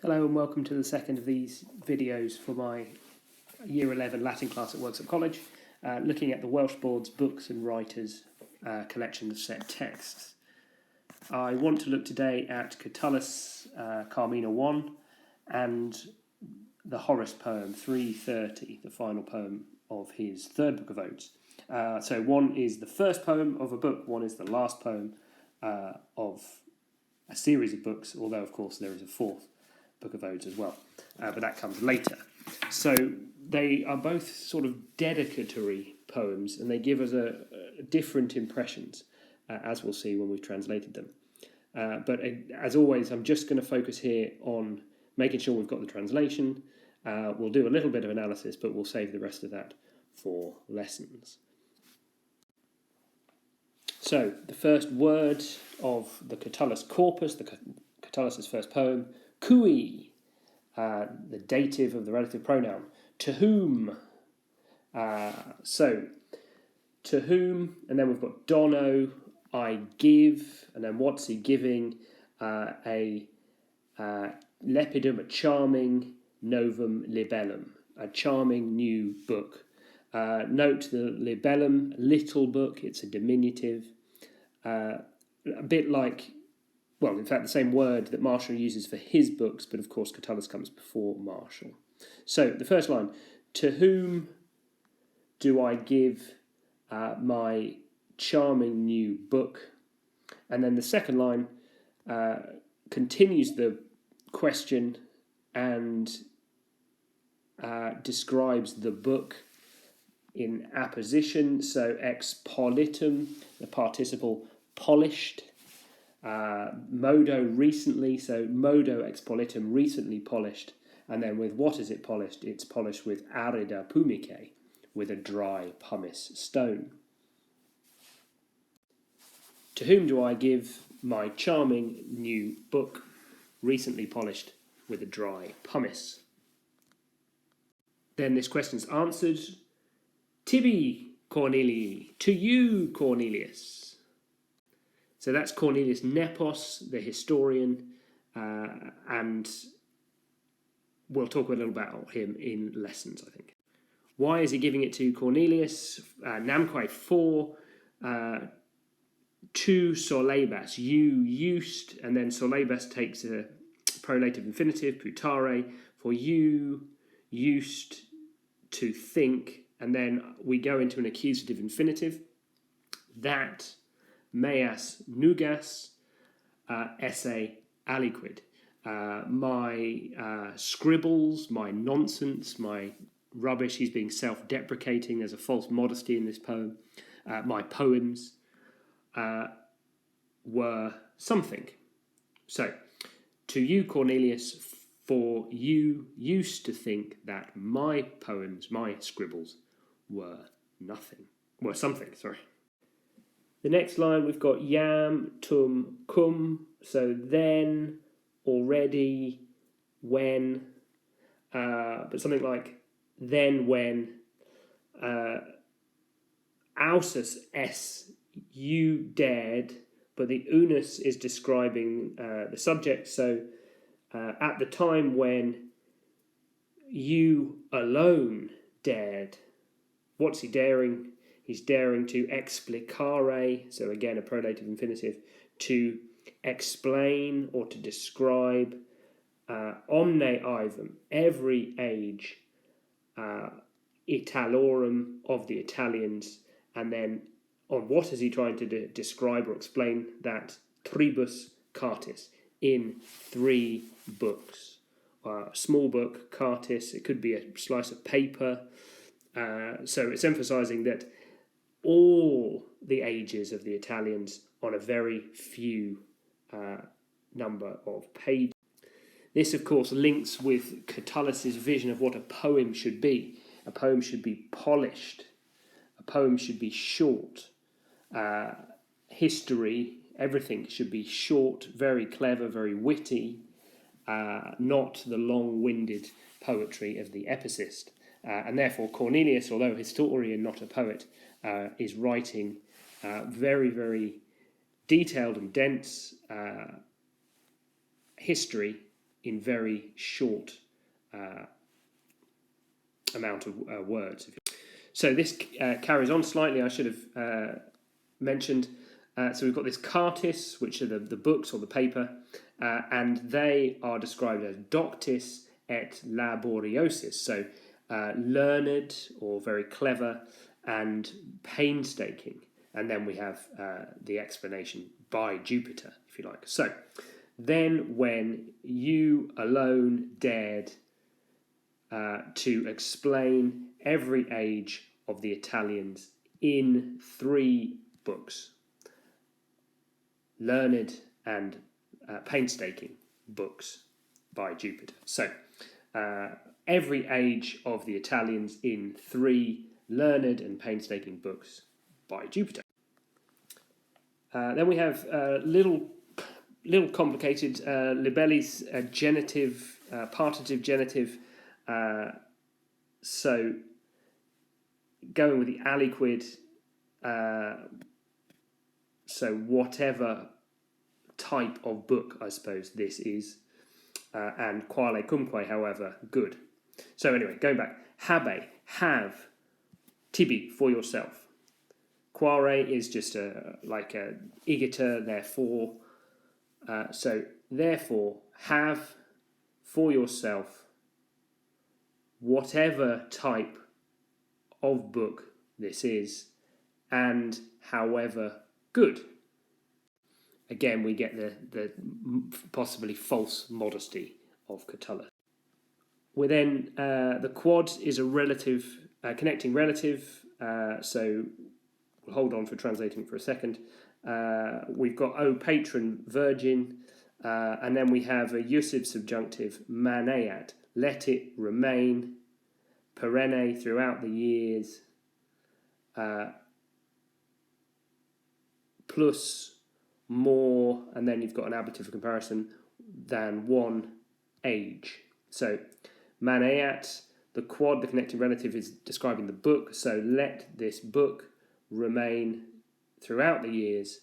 Hello and welcome to the second of these videos for my Year 11 Latin class at Worksop College, looking at the Welsh Board's Books and Writers collection of set texts. I want to look today at Catullus Carmina 1 and the Horace poem 330, the final poem of his third book of odes. So one is the first poem of a book, one is the last poem of a series of books, although of course there is a fourth book of odes as well, but that comes later. So they are both sort of dedicatory poems, and they give us different impressions, as we'll see when we've translated them. But as always, I'm just going to focus here on making sure we've got the translation. We'll do a little bit of analysis, but we'll save the rest of that for lessons. So the first word of the Catullus corpus, Catullus's first poem, cui, the dative of the relative pronoun, to whom. So, to whom, and then we've got dono, I give, and then what's he giving? A lepidum, a charming novum libellum, a charming new book. Note the libellum, little book, it's a diminutive, a bit like, well, in fact, the same word that Martial uses for his books, but of course Catullus comes before Martial. So the first line, to whom do I give my charming new book? And then the second line continues the question and describes the book in apposition. So ex politum, the participle polished. Modo recently, so modo ex politum, recently polished, and then with what is it polished? It's polished with arida pumice, with a dry pumice stone. To whom do I give my charming new book, recently polished with a dry pumice? Then this question's answered, tibi Cornelii, to you Cornelius. So that's Cornelius Nepos, the historian, and we'll talk a little about him in lessons, I think. Why is he giving it to Cornelius? Namquae 4, to solebas, you used, and then solebas takes a prolative infinitive, putare, for you used to think, and then we go into an accusative infinitive, that meas nugas esse aliquid. My scribbles, my nonsense, my rubbish, he's being self-deprecating, there's a false modesty in this poem, my poems were something. So, to you Cornelius, for you used to think that my poems, my scribbles, were something. The next line we've got yam, tum, cum, so then, already, when, but something like then when, ausus es, you dared, but the unus is describing the subject, so at the time when you alone dared. What's he daring? He's daring to explicare, so again a prolative infinitive, to explain or to describe omne aevum, every age, Italorum, of the Italians, and then on what is he trying to describe or explain? That tribus cartis, in 3 books. Small book, cartis, it could be a slice of paper, so it's emphasizing that all the ages of the Italians on a very few number of pages. This, of course, links with Catullus's vision of what a poem should be. A poem should be polished. A poem should be short. History, everything should be short, very clever, very witty, not the long-winded poetry of the epicist. And therefore Cornelius, although a historian, not a poet, is writing very, very detailed and dense history in very short amount of words. So this carries on slightly. I should have mentioned. So we've got this cartis, which are the books or the paper, and they are described as doctis et laboriosis. So learned or very clever and painstaking. And then we have the explanation by Jupiter, if you like. So then when you alone dared to explain every age of the Italians in 3 books, learned and painstaking books by Jupiter. So every age of the Italians in 3 learned and painstaking books by Jupiter. Then we have little complicated libellis genitive, partitive genitive. So going with the aliquid, so whatever type of book, I suppose, this is, and quale cumque, however, good. So anyway, going back, habe, have, tibi, for yourself. Quare is just like a igiter, therefore. So therefore, have for yourself whatever type of book this is, and however good. Again, we get the possibly false modesty of Catullus. We're then, the quad is a relative, connecting relative, so we'll hold on for translating for a second. We've got O patron, virgin, and then we have a usive subjunctive, maneat, let it remain, perenne, throughout the years, plus more, and then you've got an ablative of comparison, than one age. So maneat, the quad, the connecting relative, is describing the book, so let this book remain throughout the years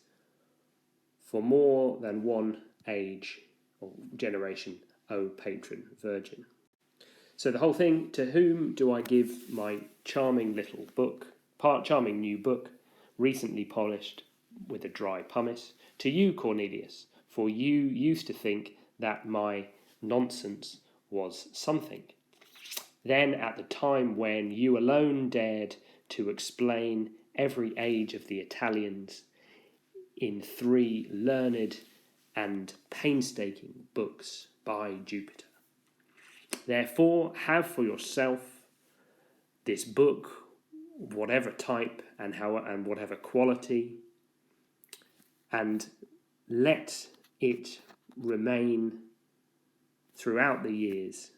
for more than one age or generation, O patron, virgin. So the whole thing, to whom do I give my charming little book, charming new book, recently polished with a dry pumice? To you, Cornelius, for you used to think that my nonsense was something. Then at the time when you alone dared to explain every age of the Italians in 3 learned and painstaking books by Jupiter. Therefore, have for yourself this book, whatever type and whatever quality, and let it remain throughout the years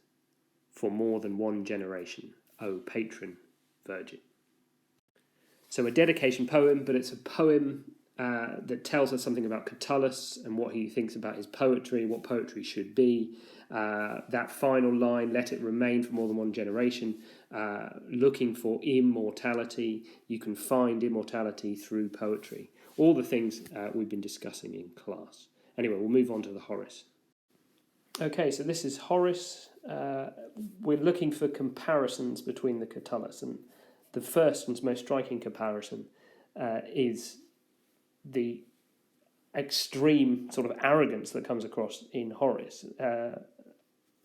for more than one generation, O patron, virgin. So a dedication poem, but it's a poem that tells us something about Catullus and what he thinks about his poetry, what poetry should be. That final line, let it remain for more than one generation, looking for immortality. You can find immortality through poetry. All the things we've been discussing in class. Anyway, we'll move on to the Horace. Okay, so this is Horace. We're looking for comparisons between the Catullus, and the first and most striking comparison is the extreme sort of arrogance that comes across in Horace. I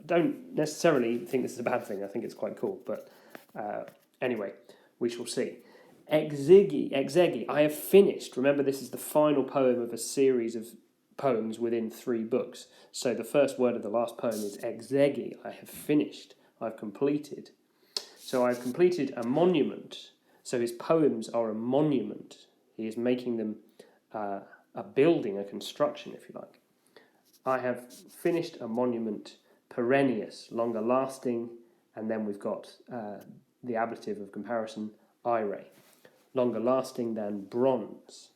don't necessarily think this is a bad thing. I think it's quite cool, but anyway, we shall see. Exegi, I have finished. Remember, this is the final poem of a series of poems within 3 books. So the first word of the last poem is exegi, I have finished, I've completed. So I've completed a monument. So his poems are a monument. He is making them a building, a construction, if you like. I have finished a monument, perennius, longer lasting, and then we've got the ablative of comparison, ire, longer lasting than bronze,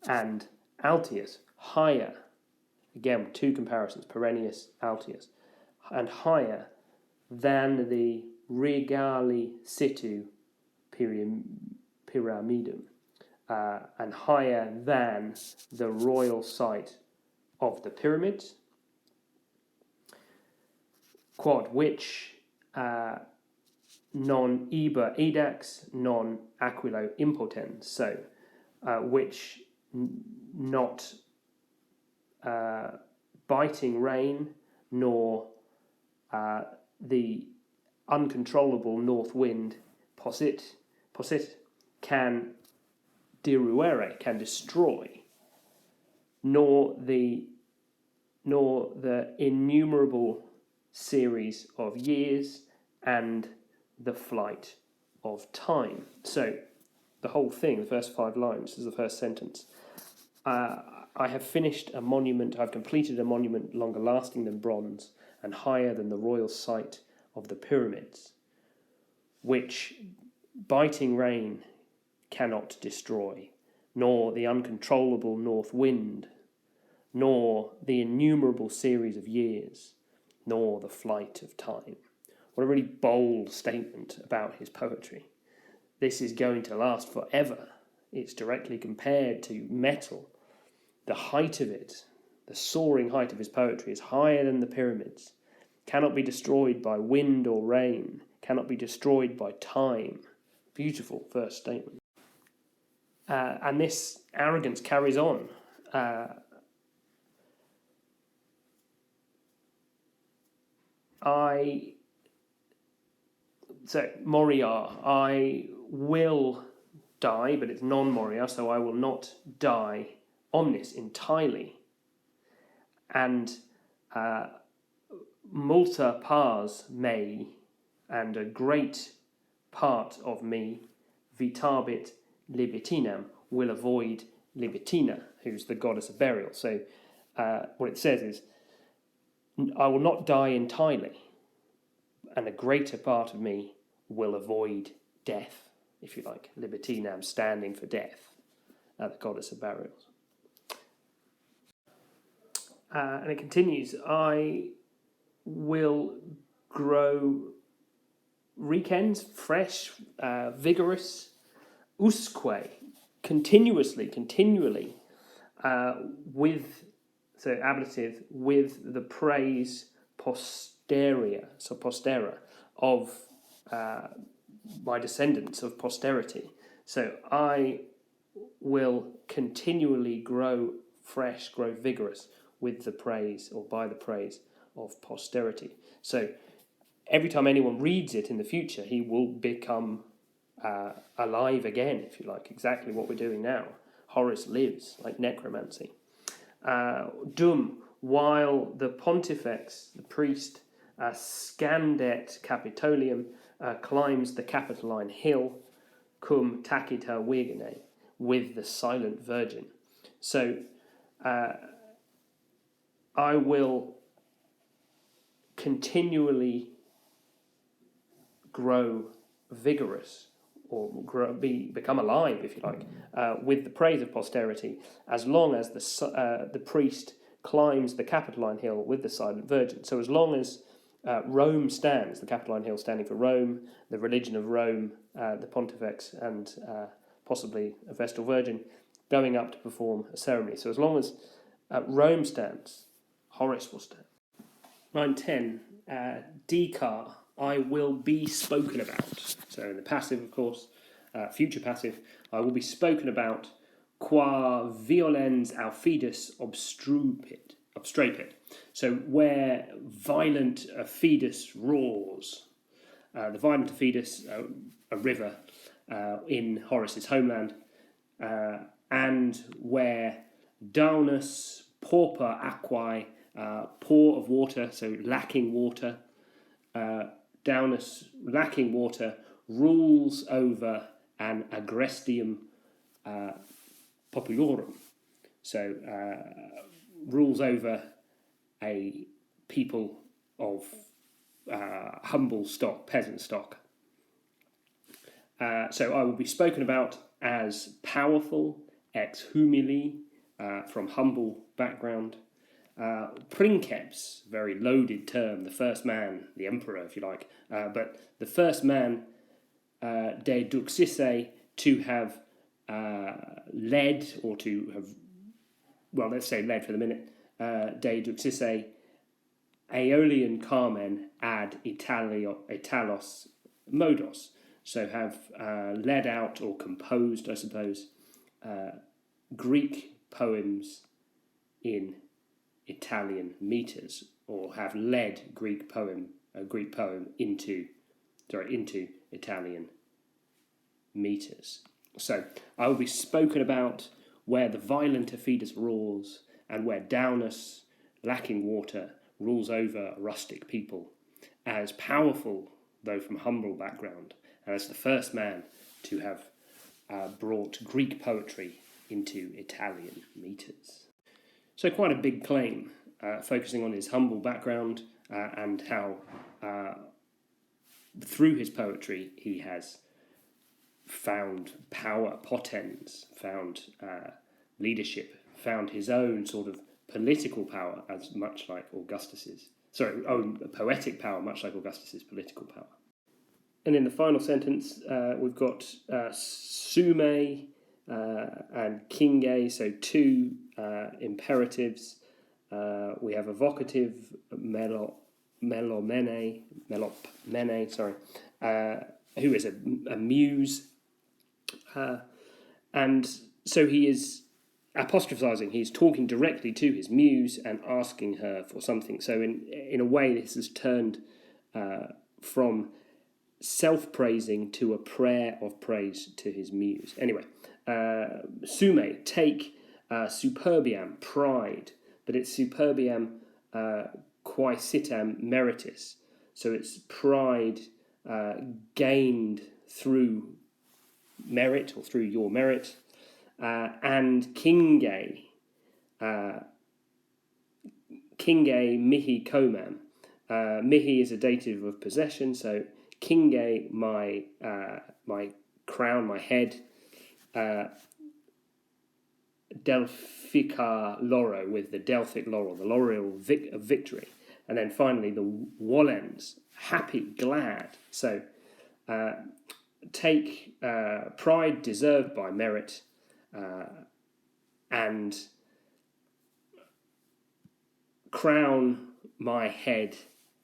and altius, higher, again 2 comparisons, perennius, altius, and higher than the regali situ pyramidum, and higher than the royal site of the pyramids. quod, which non iber edax, non aquilo impotens, so which not biting rain, nor the uncontrollable north wind possit can deruere, can destroy, nor the innumerable series of years and the flight of time. So the whole thing, the first 5 lines, is the first sentence. I have finished a monument, I've completed a monument longer lasting than bronze and higher than the royal site of the pyramids, which biting rain cannot destroy, nor the uncontrollable north wind, nor the innumerable series of years, nor the flight of time. What a really bold statement about his poetry. This is going to last forever. It's directly compared to metal. The height of it, the soaring height of his poetry, is higher than the pyramids, cannot be destroyed by wind or rain, cannot be destroyed by time. Beautiful first statement. And this arrogance carries on. So Moria, I will die, but it's non-Moria, so I will not die omnis, entirely. And multa pars me, and a great part of me, vitabit libitinam, will avoid Libitina, who's the goddess of burial. So what it says is, I will not die entirely, and a greater part of me will avoid death, if you like. Libitinam, standing for death, the goddess of burials. And it continues, I will grow recens, fresh, vigorous, usque, continually, with, so ablative, with the praise postera of my descendants, of posterity. So I will continually grow fresh, grow vigorous with the praise, or by the praise of posterity. So every time anyone reads it in the future, he will become alive again, if you like, exactly what we're doing now. Horace lives, like necromancy. Dum, while the pontifex, the priest, scandet Capitolium, climbs the Capitoline hill, cum tacita virgine, with the silent virgin. So I will continually grow vigorous, or become alive, if you like, with the praise of posterity, as long as the priest climbs the Capitoline hill with the silent virgin. So as long as Rome stands, the Capitoline hill standing for Rome, the religion of Rome, the pontifex, and possibly a Vestal Virgin, going up to perform a ceremony. So as long as Rome stands, Horace will stand. Line 10, decar, I will be spoken about. So in the passive, of course, future passive, I will be spoken about qua violens aufidus obstrapit. So where violent Aufidus roars. The violent Aufidus, a river in Horace's homeland, and where daunus pauper aquae, poor of water, so lacking water, daunus, lacking water, rules over an agrestium populorum. So rules over a people of humble stock, peasant stock. So I will be spoken about as powerful, ex humili, from humble background. Princeps, very loaded term, the first man, the emperor, if you like, but the first man, de duxisse, to have led, or to have, well, let's say led for the minute, de duxisse, Aeolian Carmen ad Italos modos. So have led out or composed, I suppose, Greek poems in Italian meters, or have led a Greek poem into Italian meters. So I will be spoken about where the violent Aphidus roars, and where Daunus, lacking water, rules over a rustic people, as powerful, though from humble background, and as the first man to have brought Greek poetry into Italian meters. So quite a big claim, focusing on his humble background and how through his poetry he has found power, potens, found leadership, found his own sort of political power, as much like Augustus's. Own poetic power, much like Augustus's political power. And in the final sentence, we've got sume and kinge, so two imperatives. We have a vocative melopmene, who is a muse. And so he is apostrophizing, he's talking directly to his muse and asking her for something. So in a way, this has turned from self-praising to a prayer of praise to his muse. Anyway, sume, take, superbiam, pride, but it's superbiam quaesitam meritis. So it's pride gained through merit, or through your merit, and kinge mihi comam. Mihi is a dative of possession, so kinge, my crown, my head, delphica lauro, with the Delphic laurel, the laurel of victory. And then finally the wolens, happy, glad. So take pride deserved by merit, and crown my head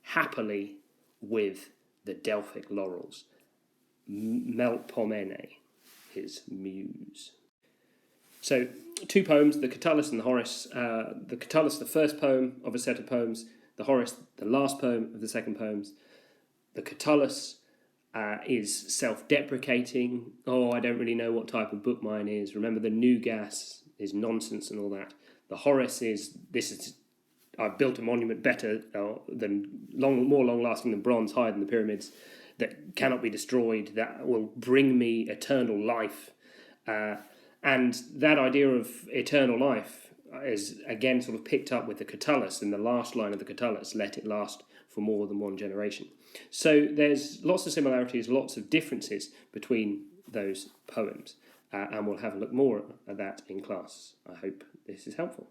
happily with the Delphic laurels. Melpomene, his muse. So, two poems, the Catullus and the Horace. The Catullus, the first poem of a set of poems. The Horace, the last poem of the second poems. The Catullus is self-deprecating. Oh, I don't really know what type of book mine is. Remember, the new gas is nonsense and all that. The Horace is, I've built a monument better more long-lasting than bronze, higher than the pyramids, that cannot be destroyed, that will bring me eternal life. And that idea of eternal life is again sort of picked up with the Catullus in the last line of the Catullus, let it last for more than one generation. So there's lots of similarities, lots of differences between those poems, and we'll have a look more at that in class. I hope this is helpful.